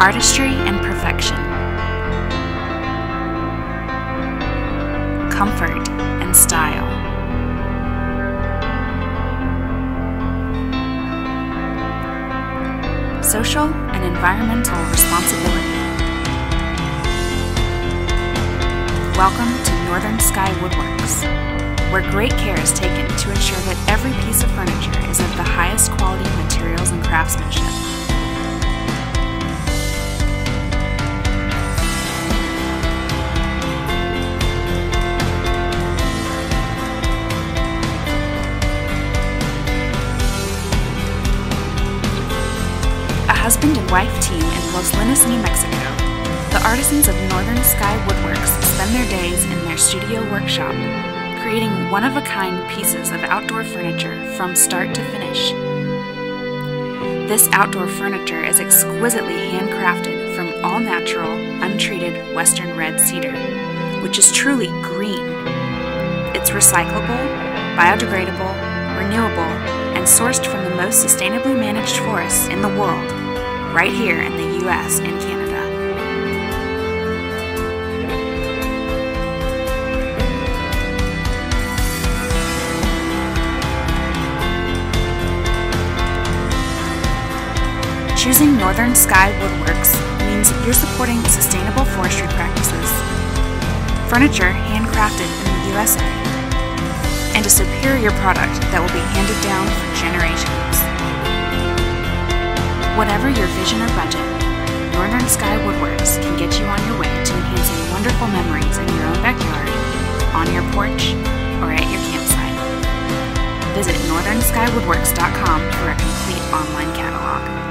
artistry and perfection, comfort and style, social and environmental responsibility. Welcome to Northern Sky Woodworks, where great care is taken to ensure that every piece of furniture is of the highest quality materials and craftsmanship. A husband and wife team in Los Linus, New Mexico, the artisans of Northern Sky Woodworks spend their days in their studio workshop, creating one-of-a-kind pieces of outdoor furniture from start to finish. This outdoor furniture is exquisitely handcrafted from all-natural, untreated Western red cedar, which is truly green. It's recyclable, biodegradable, renewable, and sourced from the most sustainably managed forests in the world, right here in the U.S. and Canada. Choosing Northern Sky Woodworks means you're supporting sustainable forestry practices, furniture handcrafted in the USA, and a superior product that will be handed down for generations. Whatever your vision or budget, Northern Sky Woodworks can get you on your way to enhancing wonderful memories in your own backyard, on your porch, or at your campsite. Visit northernskywoodworks.com for a complete online catalog.